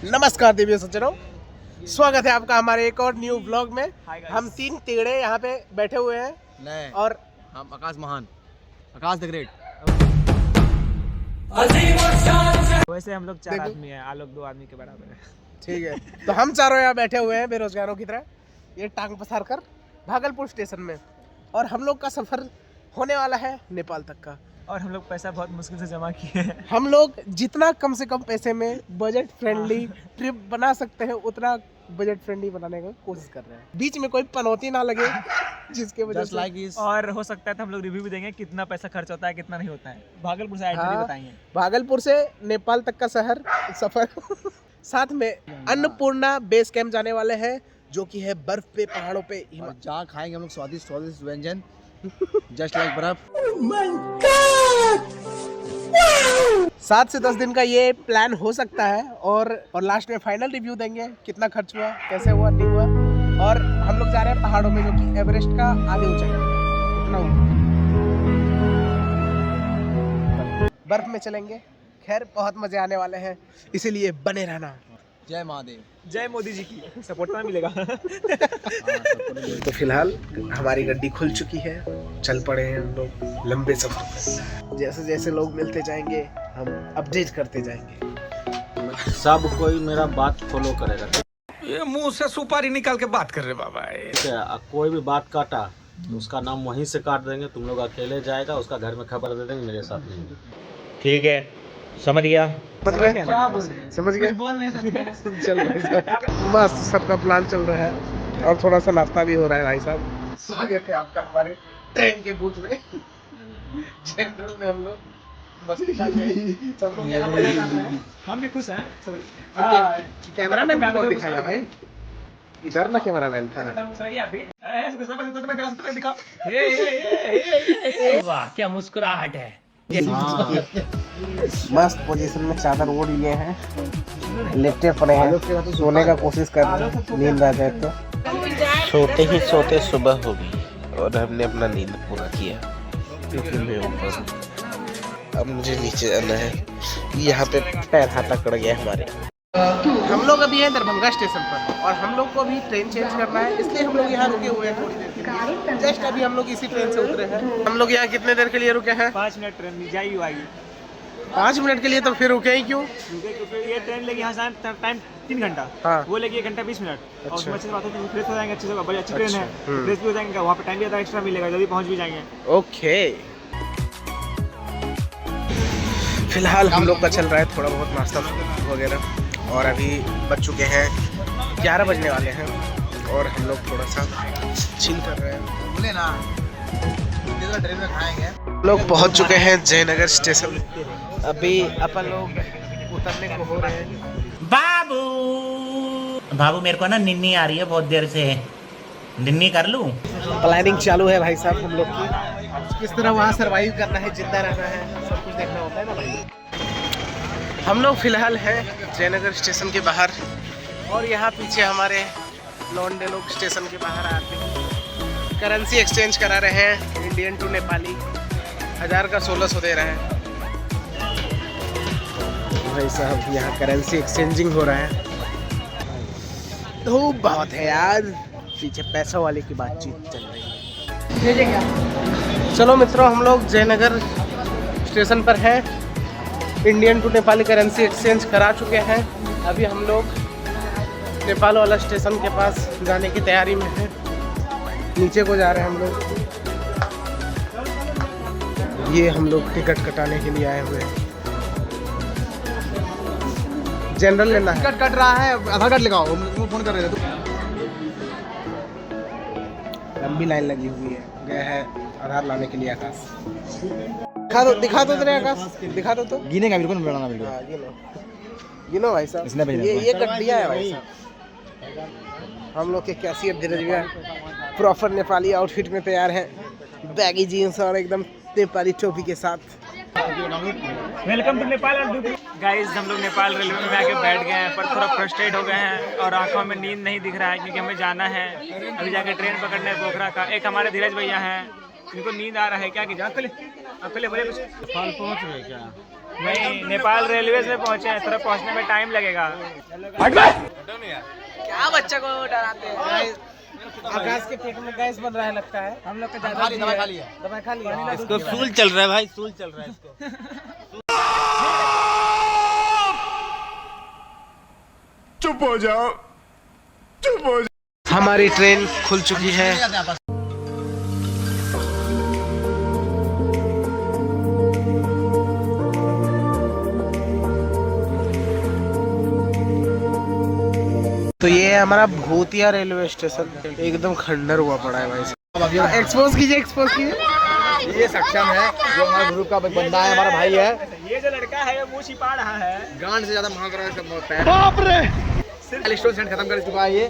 नमस्कार देवी सज्जनों, स्वागत है आपका हमारे एक और न्यू ब्लॉग में। हम तीन टेढ़े यहाँ पे बैठे हुए हैं और हम आकाश महान, आकाश द ग्रेट। वैसे हम लोग 4 आदमी हैं, आलोक 2 आदमी के बराबर है। ठीक है, तो हम चारों यहाँ बैठे हुए हैं बेरोजगारों की तरह, ये टांग पसार कर भागलपुर स्टेशन में। और हम लोग का सफर होने वाला है नेपाल तक का। और हम लोग पैसा बहुत मुश्किल से जमा किए हैं। हम लोग जितना कम से कम पैसे में बजट फ्रेंडली ट्रिप बना सकते हैं उतना बजट फ्रेंडली बनाने की कोशिश कर रहे हैं। बीच में कोई पनौती ना लगे जिसके वजह से और हो सकता है तो हम लोग रिव्यू भी देंगे कितना पैसा खर्च होता है कितना नहीं होता है। भागलपुर से आइटनरी बताएंगे। भागलपुर से नेपाल तक का शहर सफर साथ में अन्नपूर्णा बेस कैंप जाने वाले हैं जो कि है बर्फ पे पहाड़ों पे। जहाँ खाएंगे हम लोग स्वादिष्ट स्वादिष्ट व्यंजन जस्ट लाइक बर्फ। 7 से 10 दिन का ये प्लान हो सकता है और लास्ट में फाइनल रिव्यू देंगे कितना खर्च हुआ, कैसे हुआ, नहीं हुआ। और हम लोग जा रहे हैं पहाड़ों में जो कि एवरेस्ट का आधी ऊंचाई इतना बर्फ में चलेंगे। खैर बहुत मजे आने वाले हैं, इसीलिए बने रहना। जय महादेव, जय मोदी जी की सपोर्ट ना मिलेगा। तो फिलहाल हमारी गड्डी खुल चुकी है, चल पड़े हैं हम लोग लंबे सफर पर। जैसे जैसे लोग मिलते जाएंगे हम अपडेट करते जाएंगे। सब कोई मेरा बात फॉलो करेगा। ये मुंह से सुपारी निकाल के बात कर रहे बाबा। कोई भी बात काटा तो उसका नाम वहीं से काट देंगे। तुम लोग अकेले जाएगा, उसका घर में खबर दे देंगे, मेरे साथ नहीं। ठीक है, समझ गया। समझ गए? चल भाई साहब, मस्त सबका प्लान चल रहा है और थोड़ा सा नाश्ता भी हो रहा है। भाई साहब स्वागत है आपका हमारे ट्रेन के बूथ में। जनरल में हम लोग मस्ती कर रहे हैं। हम भी खुश हैं। कैमरा मैन को दिखाया भाई, इधर ना कैमरा मैन था। वाह क्या मुस्कुराहट है। मस्त पोजीशन में चादर ओढ़ लिए हैं, लेटे पड़े हैं, सोने का कोशिश कर रहे हैं, नींद आ जाए तो। सोते ही सोते सुबह हो गई और हमने अपना नींद पूरा किया क्योंकि मैं ऊपर। अब मुझे नीचे जाना है, यहाँ पे पैर हाथ अकड़ गया हमारे। हम लोग अभी हैं दरभंगा स्टेशन पर और हम लोग को अभी ट्रेन चेंज करना है, इसलिए हम लोग यहाँ रुके हुए हैं थोड़ी देर के लिए। जस्ट अभी हम लोग इसी ट्रेन से उतरे हैं। हम लोग यहाँ कितने देर के लिए रुके हैं? 5 मिनट ट्रेन जाएगी आएगी। 5 मिनट के लिए? तो फिर रुके ही क्यों? क्योंकि ये ट्रेन लेगी यहाँ से टाइम 3 घंटा। हाँ। वो लेगी 1 घंटा 20 मिनट। और उसमें अच्छी बात है फ्रेश हो जाएंगे, अच्छी जगह बड़ी अच्छी ट्रेन है, फ्रेश भी हो जाएंगे। वहाँ पे टाइम भी ज़्यादा एक्स्ट्रा मिलेगा, जल्दी पहुँच भी जाएंगे। ओके, फिलहाल हम लोग का चल रहा है थोड़ा बहुत नाश्ता वगैरह और अभी बज चुके हैं 11 बजने वाले हैं और हम लोग थोड़ा सा चिल कर रहे हैं। बोले ना ट्रेन में खाएंगे। लोग पहुंच चुके हैं जयनगर स्टेशन। अभी अपन लोग उतरने को हो रहे हैं। बाबू मेरे को ना निन्नी आ रही है बहुत देर से, निन्नी कर लूं? प्लानिंग चालू है भाई साहब हम लोग की, किस तरह वहाँ सरवाइव करना है, जिंदा रहना है, सब कुछ देखना होता है ना भाई। हम लोग फिलहाल हैं जयनगर स्टेशन के बाहर और यहाँ पीछे हमारे लौंडे लोग स्टेशन के बाहर आते हैं करेंसी एक्सचेंज करा रहे हैं, इंडियन टू नेपाली। 1000 का 1600 दे रहे हैं भाई साहब। यहाँ करेंसी एक्सचेंजिंग हो रहा है। धूप बहुत है यार, पीछे पैसों वाले की बातचीत चल रही है। चलो मित्रों, हम लोग जयनगर स्टेशन पर हैं, Indian to Nepali currency exchange करा चुके हैं। अभी हम लोग नेपाल वाला स्टेशन के पास जाने की तैयारी में हैं, नीचे को जा रहे हैं हम लोग। ये हम लोग टिकट कटाने के लिए आए हुए हैं। जनरल लेना है। टिकट कट रहा है, आधार कार्ड लगाओ, फोन कर रहे थे। लंबी लाइन लगी हुई है, गया है आधार लाने के लिए आकाश। दिखा दो तेरे आकाश, दिखा दो तो। गिनेगा मेरे को नहीं बनाना वीडियो। हाँ, गिनो भाई साहब। ये गड्डियाँ है भाई साहब। हम लोग के कैशियर धीरज भैया प्रॉपर नेपाली आउटफिट में तैयार हैं, बैगी जीन्स और एकदम नेपाली टोपी के साथ। Welcome to Nepal. गाइस हम लोग नेपाल रेलवे में आके बैठ गए हैं, पर थोड़ा फ्रस्ट्रेट हो गए हैं और आंखों में नींद नहीं दिख रहा है क्योंकि हमें जाना है अभी जाके ट्रेन पकड़ने पोखरा का। एक हमारे धीरज भैया हैं, इनको नींद आ रहा है। क्या की जान अकेले बोले कुछ। नेपाल पहुँच गए क्या? नहीं, नेपाल रेलवेज में पहुंचे हैं, थोड़ा पहुंचने में टाइम लगेगा। क्या बच्चे को डराते हैं? आकाश के पेट में गैस बन रहा है लगता है। हम लोग का ज्यादा दवाई खा लिया। दवाई खा लिया। इसको सूल चल रहा है भाई, सूल चल रहा है इसको। चुप हो जाओ, चुप हो जाओ। हमारी ट्रेन खुल चुकी है। तो ये है हमारा भूतिया रेलवे स्टेशन, एकदम खंडर हुआ पड़ा है भाई। एक्सपोज कीजिए, एक्सपोज कीजिए। ये सक्षम है जो हमारे ग्रुप का बंदा है, हमारा भाई है। ये जो लड़का है वो मुंह छिपा रहा है, गांड से ज्यादा महंग रहा है इसका। बाप रे, रेस्टोरेंट खत्म कर चुका है ये,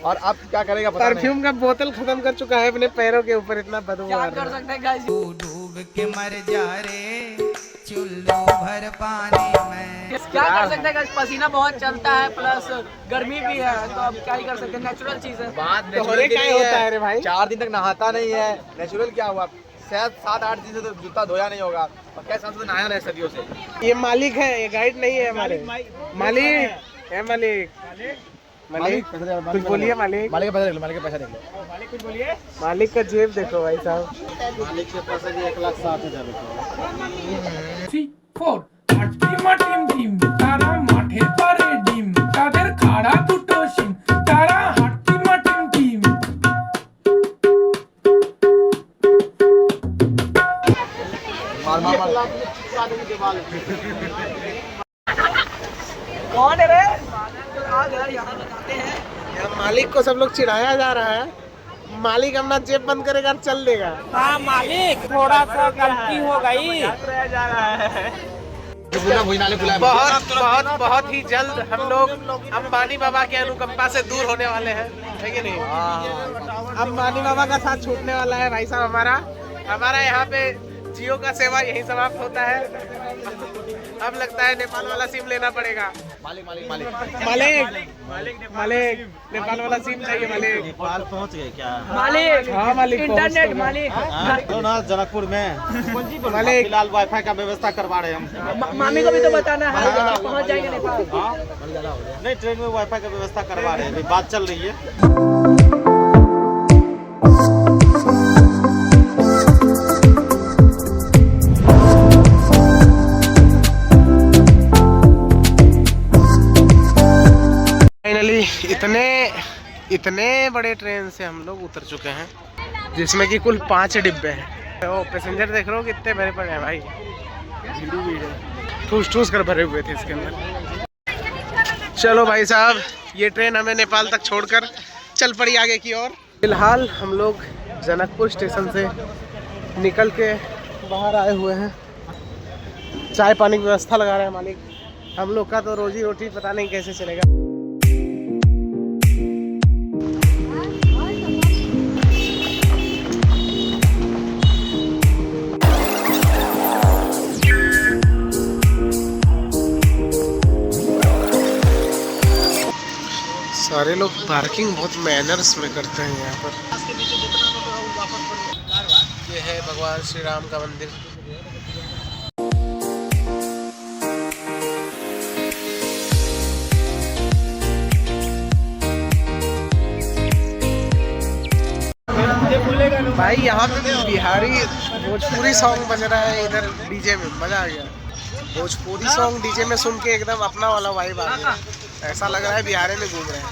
और अब क्या करेगा पता नहीं। परफ्यूम का बोतल खत्म कर चुका है अपने पैरों के ऊपर, इतना बदबू आ रहा है। डूब के मर जा रे चुल्लू भर पानी में। क्या कर सकते हैं, पसीना बहुत चलता है, प्लस गर्मी भी है, तो अब क्या ही कर सकते हैं, नेचुरल चीज है। बात तो नेचुरल क्या होता है रे भाई? 4 दिन तक नहाता नहीं है, नेचुरल क्या हुआ? शायद 7-8 दिन से तो जूता धोया नहीं होगा, और क्या साथ नहाया नहीं सदियों से। ये मालिक है, ये गाइड नहीं है हमारे। मालिक है, मालिक कुछ बोलिए। मालिक मालिक का पैसा देख लो, मालिक का पैसा देख लो। मालिक कुछ बोलिए। मालिक का जेब देखो भाई साहब। मालिक के पैसे 1,60,000 रुपये। कौन है रे? आ गया, यहाँ बताते हैं। मालिक को सब लोग चिढ़ाया जा रहा है। मालिक अपना जेब बंद करेगा, चल देगा। हाँ मालिक, थोड़ा सा गलती हो गई। जा रहा है। बहुत बहुत बहुत ही जल्द हम लोग अंबानी बाबा के अनुकंपा से दूर होने वाले हैं, है कि नहीं? अंबानी बाबा का साथ छूटने वाला है भाई साहब हमारा यहाँ पे जियो का सेवा यही समाप्त होता है। अब लगता है नेपाल वाला सिम लेना पड़ेगा। मालिक मालिक मालिक मालिक नेपाल वाला सिम चाहिए मालिक। नेपाल पहुंच गए क्या? मालिक, हाँ मालिक, इंटरनेट मालिक। तो ना जनकपुर में मालिक फिलहाल वाईफाई का व्यवस्था करवा रहे हैं हम। मामी को भी तो बताना है कि पहुंच जाएंगे नेपाल। नहीं, ट्रेन में वाईफाई का व्यवस्था करवा रहे हैं, अभी बात चल रही है। फाइनली इतने बड़े ट्रेन से हम लोग उतर चुके हैं, जिसमें कि कुल 5 डिब्बे हैं। तो पैसेंजर देख रहे हो कितने भरे पड़े हैं भाई, भीड़ है, ठूस ठूस कर भरे हुए थे इसके अंदर। चलो भाई साहब, ये ट्रेन हमें नेपाल तक छोड़कर चल पड़ी आगे की ओर। फिलहाल हम लोग जनकपुर स्टेशन से निकल के बाहर आए हुए हैं। चाय पानी की व्यवस्था लगा रहे हैं मालिक। हम लोग का तो रोजी रोटी पता नहीं कैसे चलेगा। सारे लोग पार्किंग बहुत मैनर्स में करते हैं यहाँ पर। ये है भगवान श्री राम का मंदिर। भाई यहाँ पे बिहारी भोजपुरी सॉन्ग बज रहा है इधर डीजे में, मजा आ गया। भोजपुरी सॉन्ग डीजे में सुन के एकदम अपना वाला वाइब आ गया। ऐसा लग रहा है बिहार में घूम रहे हैं।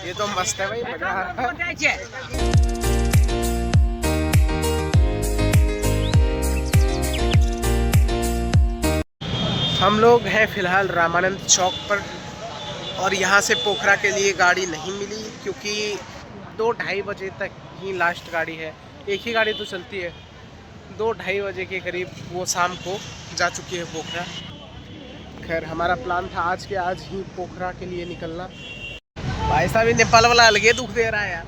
ये तो मस्त है भाई, मजा आ रहा है। हम लोग हैं फिलहाल रामानंद चौक पर, और यहाँ से पोखरा के लिए गाड़ी नहीं मिली, क्योंकि 2-2:30 बजे तक ही लास्ट गाड़ी है। एक ही गाड़ी तो चलती है। 2-2:30 बजे के करीब वो शाम को जा चुकी है पोखरा। खैर हमारा प्लान था आज के आज ही पोखरा के लिए निकलना। भाई साहब ये नेपाल वाला अलगे दुख दे रहा है यार,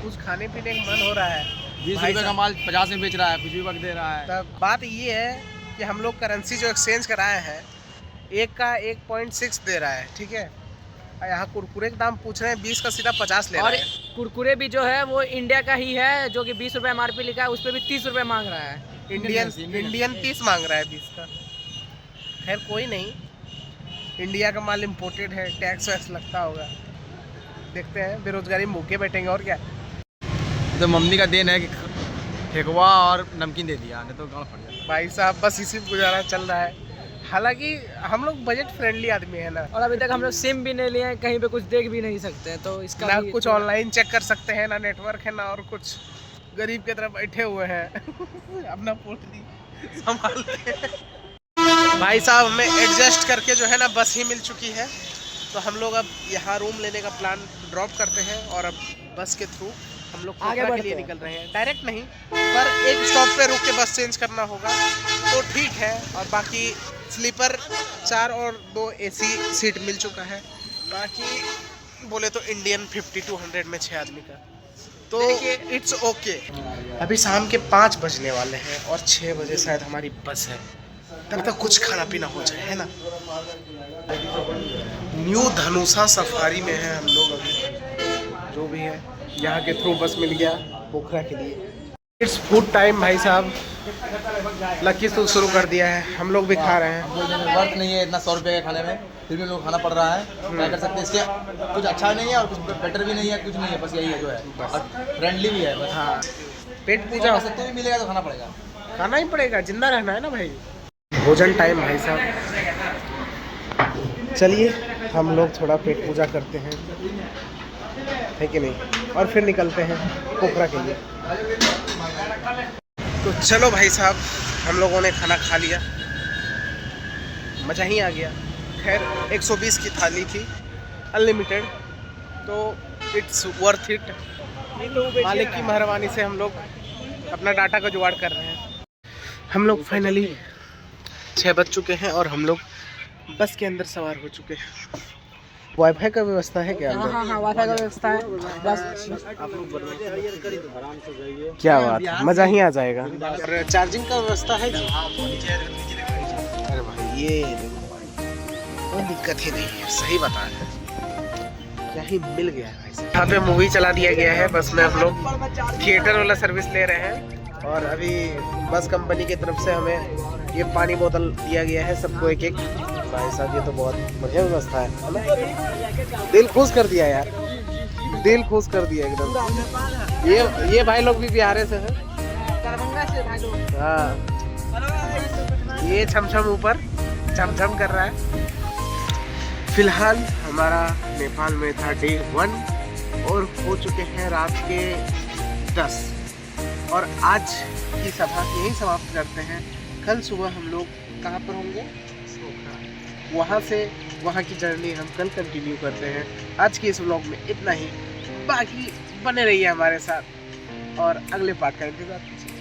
कुछ खाने पीने का मन हो रहा है। 20 रुपए का माल 50 में बेच रहा है, कुछ भी वक्त दे रहा है। तब बात ये है कि हम लोग करेंसी जो एक्सचेंज कराए हैं, एक का 1.6 दे रहा है, ठीक है। यहाँ कुरकुरे का दाम पूछ रहे हैं 20 का सीधा 50 ले रहा है। कुरकुरे भी जो है वो इंडिया का ही है, जो कि 20 रुपये MRP लिखा है, उस पर भी 30 रुपये मांग रहा है। इंडियन 30 मांग रहा है 20 का। खैर कोई नहीं, इंडिया का माल इम्पोर्टेड है, टैक्स वैक्स लगता होगा। देखते हैं, बेरोजगारी में भूखे बैठेंगे और क्या। तो मम्मी का देन है कि ठेकुआ और नमकीन दे दिया, नहीं तो गाँव फट जाता। भाई साहब बस इसी में गुजारा चल रहा है। हालांकि हम लोग बजट फ्रेंडली आदमी है ना, और अभी तक हम लोग सिम भी नहीं लिए हैं, कहीं पे कुछ देख भी नहीं सकते हैं, तो इसका ना भी कुछ ऑनलाइन चेक कर सकते हैं, ना नेटवर्क है, ना और कुछ। गरीब की तरफ बैठे हुए हैं अपना पोटली संभालते हैं। भाई साहब हमें एडजस्ट करके जो है ना बस ही मिल चुकी है, तो हम लोग अब यहाँ रूम लेने का प्लान ड्रॉप करते हैं और अब बस के थ्रू हम लोग आगे पोखरा के लिए निकल रहे हैं। डायरेक्ट नहीं, पर एक स्टॉप पे रुक के बस चेंज करना होगा तो ठीक है। और बाकी स्लीपर 4 और 2 AC सीट मिल चुका है। बाकी बोले तो इंडियन 5200 में 6 आदमी का, तो इट्स ओके। अभी शाम के 5 बजने वाले हैं और 6 बजे शायद हमारी बस है, तब तक कुछ खाना पीना हो जाए, है ना। न्यू धनुषा सफारी में है हम लोग अभी, जो भी है यहाँ के थ्रू बस मिल गया पोखरा के लिए। इट्स फूड टाइम भाई साहब, लकी तो शुरू कर दिया है, हम लोग भी खा रहे हैं। वर्थ नहीं है इतना 100 रुपये के खाने में, फिर भी लोग खाना पड़ रहा है। क्या कर सकते हैं, इसके कुछ अच्छा नहीं है और कुछ बेटर भी नहीं है, कुछ नहीं है, बस यही है जो है, और फ्रेंडली भी है बस। हाँ, पेट पूजा तो भी मिलेगा तो खाना पड़ेगा, खाना ही पड़ेगा, जिंदा रहना है ना भाई। भोजन टाइम भाई साहब, चलिए हम लोग थोड़ा पेट पूजा करते हैं, है कि नहीं, और फिर निकलते हैं पोखरा के लिए। तो चलो भाई साहब, हम लोगों ने खाना खा लिया, मज़ा ही आ गया। खैर 120 की थाली थी, अनलिमिटेड, तो इट्स वर्थ इट। मालिक की मेहरबानी से हम लोग अपना डाटा का जुगाड़ कर रहे हैं। हम लोग फाइनली 6 बज चुके हैं और हम लोग बस के अंदर सवार हो चुके हैं। वाईफाई का व्यवस्था है क्या अंदर? हाँ वाईफाई का व्यवस्था है, बस क्या बात है, मज़ा ही आ जाएगा। और चार्जिंग का व्यवस्था है जी? अरे भाई ये कोई दिक्कत ही नहीं है, सही बता रहे हैं, क्या ही मिल गया है भाई। यहाँ पे मूवी चला दिया गया है बस में, हम लोग थिएटर वाला सर्विस ले रहे हैं। और अभी बस कंपनी की तरफ से हमें ये पानी बोतल दिया गया है सबको एक एक। भाई साहब ये तो बहुत बढ़िया व्यवस्था है, दिल खुश कर दिया यार, दिल खुश कर दिया एकदम। ये भाई लोग भी बिहार से हैं, हाँ, ये छमछम ऊपर छमछम कर रहा है। फिलहाल हमारा नेपाल में था डे 1 और हो चुके हैं रात के 10, और आज की सभा यही समाप्त करते हैं। कल सुबह हम लोग कहाँ पर होंगे, वहाँ से वहाँ की जर्नी हम कल कंटिन्यू करते हैं। आज के इस व्लॉग में इतना ही, बाकी बने रहिए हमारे साथ और अगले पार्ट का इंतजार कीजिए।